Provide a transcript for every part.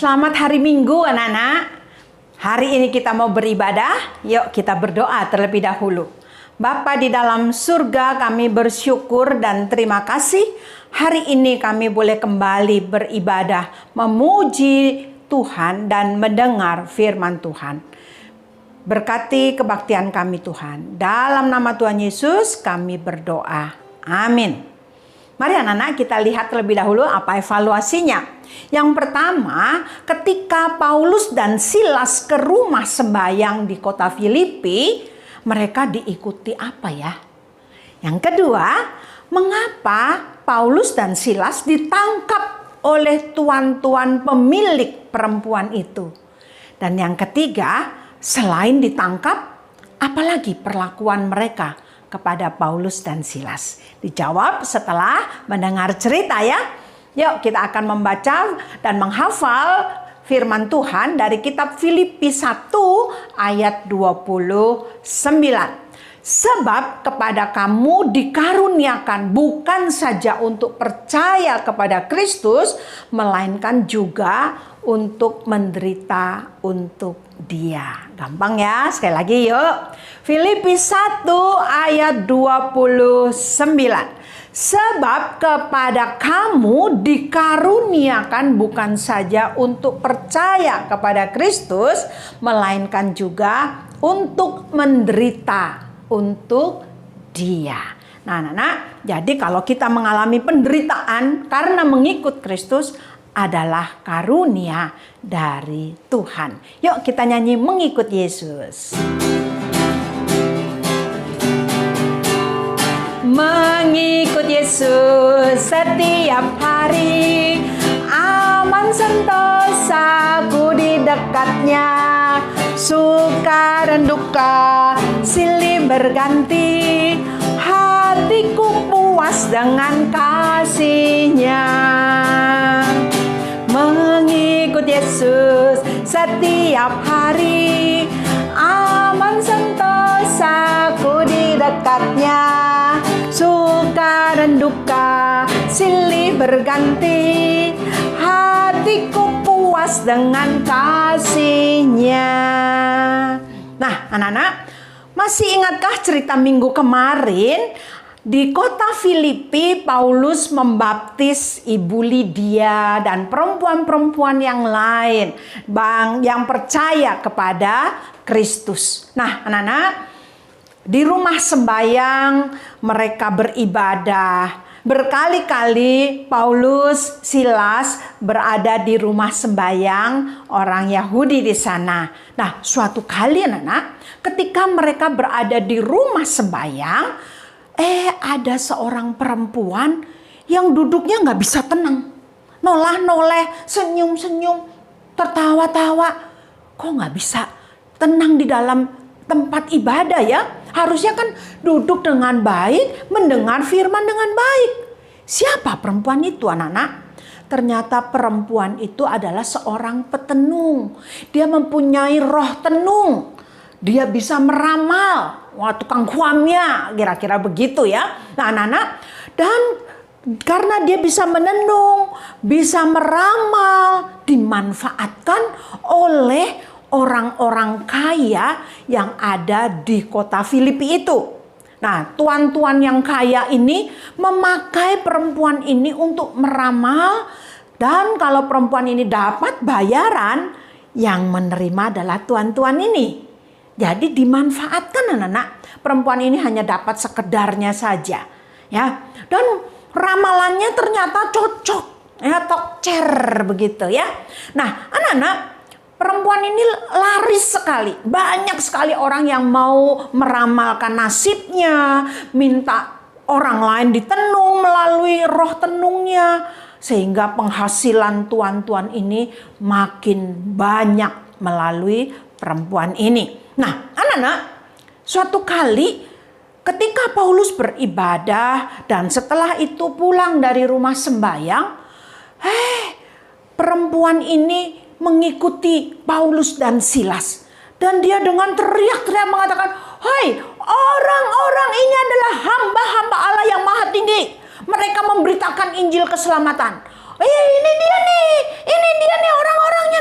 Selamat hari Minggu anak-anak. Hari ini kita mau beribadah. Yuk kita berdoa terlebih dahulu. Bapa di dalam surga, kami bersyukur dan terima kasih. Hari ini kami boleh kembali beribadah, memuji Tuhan dan mendengar firman Tuhan. Berkati kebaktian kami Tuhan. Dalam nama Tuhan Yesus kami berdoa. Amin. Mari anak-anak kita lihat terlebih dahulu apa evaluasinya. Yang pertama, ketika Paulus dan Silas ke rumah sembahyang di kota Filipi, mereka diikuti apa ya? Yang kedua, mengapa Paulus dan Silas ditangkap oleh tuan-tuan pemilik perempuan itu? Dan yang ketiga, selain ditangkap, apalagi perlakuan mereka kepada Paulus dan Silas? Dijawab setelah mendengar cerita ya. Yuk kita akan membaca dan menghafal firman Tuhan dari kitab Filipi 1 ayat 29. Sebab kepada kamu dikaruniakan bukan saja untuk percaya kepada Kristus, melainkan juga untuk menderita untuk Dia. Gampang ya, sekali lagi yuk. Filipi 1 ayat 29. Sebab kepada kamu dikaruniakan bukan saja untuk percaya kepada Kristus, melainkan juga untuk menderita untuk Dia. Nah, anak-anak, jadi kalau kita mengalami penderitaan karena mengikut Kristus adalah karunia dari Tuhan. Yuk kita nyanyi mengikut Yesus. Mengikut Yesus setiap hari, aman sentosaku di dekatnya. Suka dan duka silih berganti, hatiku puas dengan kasih-Nya. Mengikut Yesus setiap hari, aman sentosaku di dekatnya. Suka dan duka silih berganti, hatiku puas dengan kasih-Nya. Nah anak-anak, masih ingatkah cerita minggu kemarin? Di kota Filipi, Paulus membaptis Ibu Lydia dan perempuan-perempuan yang lain yang percaya kepada Kristus. Nah anak-anak, di rumah sembahyang mereka beribadah. Berkali-kali Paulus, Silas berada di rumah sembahyang orang Yahudi di sana. Nah, suatu kali anak-anak, ketika mereka berada di rumah sembahyang, ada seorang perempuan yang duduknya nggak bisa tenang. Nolah-noleh, senyum-senyum, tertawa-tawa. Kok nggak bisa tenang di dalam tempat ibadah ya? Harusnya kan duduk dengan baik, mendengar firman dengan baik. Siapa perempuan itu anak-anak? Ternyata perempuan itu adalah seorang petenung. Dia mempunyai roh tenung. Dia bisa meramal. Wah, tukang kuamnya, kira-kira begitu ya. Nah anak-anak, dan karena dia bisa menenung, bisa meramal, dimanfaatkan oleh orang-orang kaya yang ada di kota Filipi itu. Nah, tuan-tuan yang kaya ini memakai perempuan ini untuk meramal, dan kalau perempuan ini dapat bayaran, yang menerima adalah tuan-tuan ini. Jadi dimanfaatkan anak-anak. Perempuan ini hanya dapat sekedarnya saja, ya. Dan ramalannya ternyata cocok, ya, tokcer begitu ya. Nah, anak-anak, perempuan ini laris sekali. Banyak sekali orang yang mau meramalkan nasibnya, minta orang lain ditenung melalui roh tenungnya, sehingga penghasilan tuan-tuan ini makin banyak melalui perempuan ini. Nah, anak-anak, suatu kali ketika Paulus beribadah dan setelah itu pulang dari rumah sembahyang, perempuan ini mengikuti Paulus dan Silas. Dan dia dengan teriak-teriak mengatakan, "Hai, orang-orang ini adalah hamba-hamba Allah yang maha tinggi. Mereka memberitakan Injil keselamatan. Ini dia nih orang-orangnya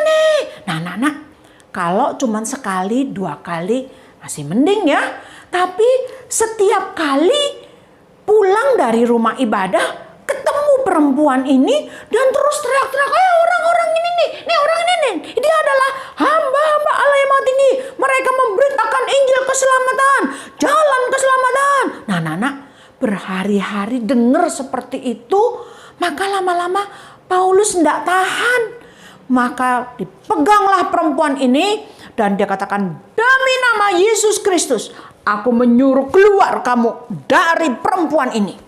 Kalau cuman sekali, 2 kali masih mending ya. Tapi setiap kali pulang dari rumah ibadah, ketemu perempuan ini dan terus teriak-teriak, orang-orang ini nih orang ini nih, dia adalah hamba-hamba Allah yang Maha Tinggi. Mereka memberitakan Injil keselamatan, jalan keselamatan. Nah, anak-anak berhari-hari dengar seperti itu, maka lama-lama Paulus tidak tahan. Maka dipeganglah perempuan ini dan dia katakan, demi nama Yesus Kristus, aku menyuruh keluar kamu dari perempuan ini.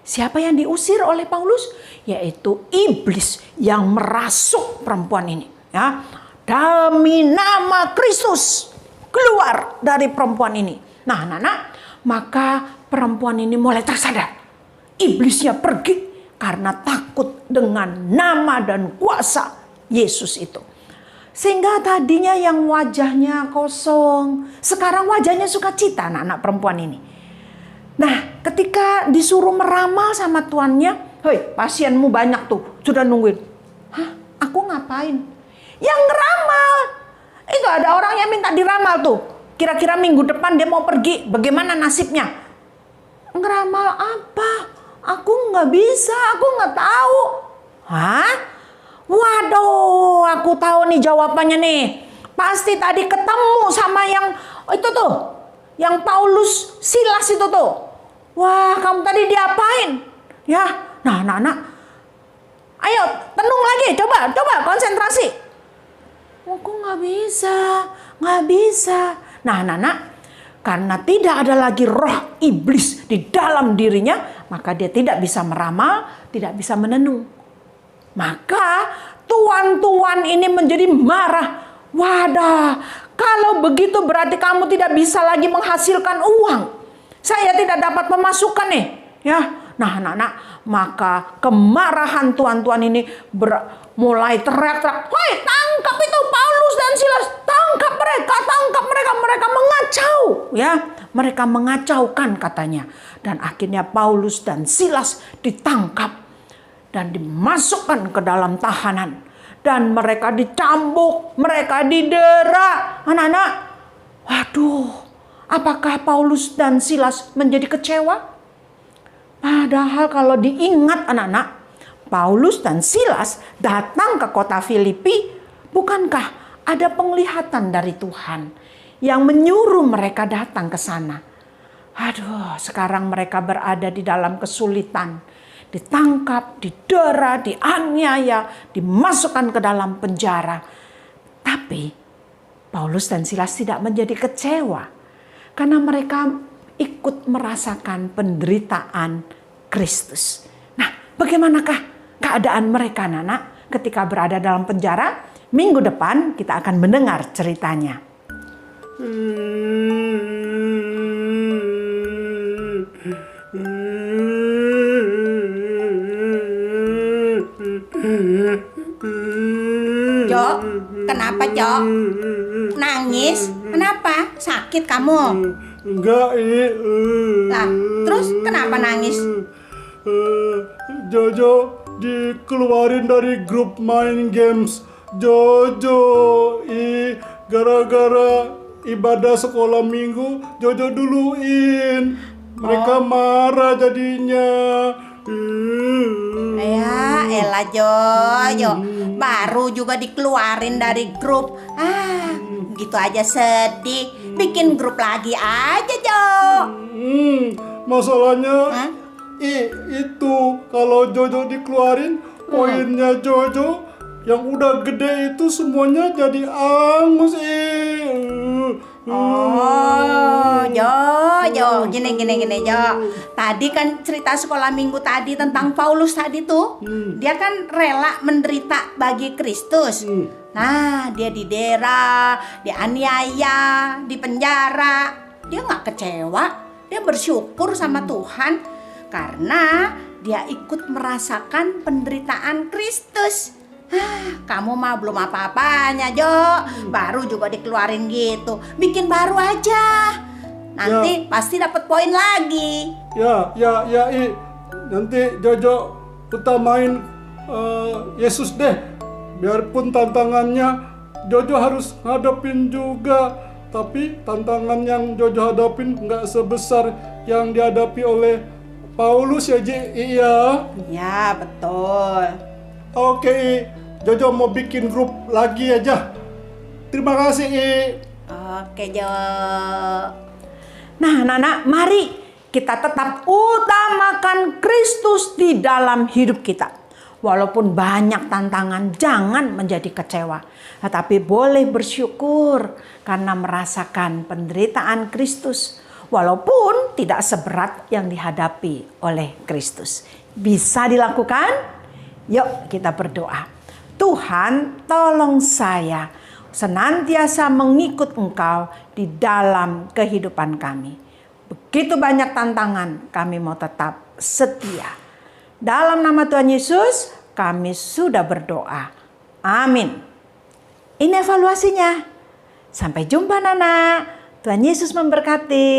Siapa yang diusir oleh Paulus? Yaitu iblis yang merasuk perempuan ini. Ya, demi nama Kristus, keluar dari perempuan ini. Nah, anak-anak, maka perempuan ini mulai tersadar. Iblisnya pergi karena takut dengan nama dan kuasa Yesus itu. Sehingga tadinya yang wajahnya kosong, sekarang wajahnya sukacita anak-anak perempuan ini. Nah, ketika disuruh meramal sama tuannya, hei, pasienmu banyak tuh, sudah nungguin. Hah, aku ngapain? Yang ngeramal. Itu ada orang yang minta diramal tuh. Kira-kira minggu depan dia mau pergi, bagaimana nasibnya? Ngeramal apa? Aku nggak bisa, aku nggak tahu. Hah? Waduh, aku tahu nih jawabannya nih. Pasti tadi ketemu sama yang itu tuh, yang Paulus, Silas itu tuh. Wah, kamu tadi diapain? Ya, nah, anak-anak, ayo tenung lagi, coba konsentrasi. Aku nggak bisa. Nah, anak-anak, karena tidak ada lagi roh iblis di dalam dirinya, maka dia tidak bisa meramal, tidak bisa menenung. Maka tuan-tuan ini menjadi marah. Wadah, kalau begitu berarti kamu tidak bisa lagi menghasilkan uang. Saya tidak dapat pemasukan nih. Ya, nah anak-anak, maka kemarahan tuan-tuan ini mulai teriak-teriak. Woi, tangkap itu Paulus dan Silas, tangkap mereka. Mereka mengacau, ya, mereka mengacaukan katanya. Dan akhirnya Paulus dan Silas ditangkap dan dimasukkan ke dalam tahanan. Dan mereka dicambuk, mereka didera. Anak-anak, waduh, apakah Paulus dan Silas menjadi kecewa? Padahal kalau diingat anak-anak, Paulus dan Silas datang ke kota Filipi, bukankah ada penglihatan dari Tuhan yang menyuruh mereka datang ke sana? Aduh, sekarang mereka berada di dalam kesulitan. Ditangkap, didera, dianiaya, dimasukkan ke dalam penjara. Tapi Paulus dan Silas tidak menjadi kecewa karena mereka ikut merasakan penderitaan Kristus. Nah, bagaimanakah keadaan mereka, anak-anak, ketika berada dalam penjara? Minggu depan kita akan mendengar ceritanya. Jok, kenapa Jok? Nangis? Kenapa? Sakit kamu? Enggak, Lah, terus kenapa nangis? Jojo dikeluarin dari grup main games. Jojo, gara-gara ibadah sekolah minggu, Jojo duluin. Mereka marah jadinya. Ya, elah Jojo, baru juga dikeluarin dari grup. Gitu aja sedih. Bikin grup lagi aja, Jo. Masalahnya itu kalau Jojo dikeluarin, poinnya Jojo yang udah gede itu semuanya jadi angus. Oh, Jo, gini Jo. Tadi kan cerita sekolah minggu tadi tentang Paulus tadi tuh. Dia kan rela menderita bagi Kristus. Nah, dia didera, dianiaya, dipenjara. Dia nggak kecewa, dia bersyukur sama Tuhan karena dia ikut merasakan penderitaan Kristus. Kamu mah belum apa-apanya, Jo. Baru juga dikeluarin gitu. Bikin baru aja. Nanti pasti dapat poin lagi. Ya, nanti Jojo utamain Yesus deh. Biarpun tantangannya Jojo harus ngadepin juga. Tapi tantangan yang Jojo hadapin nggak sebesar yang dihadapi oleh Paulus ya, Ji. Iya. Ya, betul. Oke, I. Jojo mau bikin grup lagi aja. Terima kasih, I. Oke, Jo. Nah, anak-anak, mari kita tetap utamakan Kristus di dalam hidup kita. Walaupun banyak tantangan, jangan menjadi kecewa. Tetapi boleh bersyukur karena merasakan penderitaan Kristus. Walaupun tidak seberat yang dihadapi oleh Kristus. Bisa dilakukan? Yuk kita berdoa. Tuhan, tolong saya senantiasa mengikut Engkau di dalam kehidupan kami. Begitu banyak tantangan, kami mau tetap setia. Dalam nama Tuhan Yesus, kami sudah berdoa. Amin. Ini evaluasinya. Sampai jumpa, Nana. Tuhan Yesus memberkati.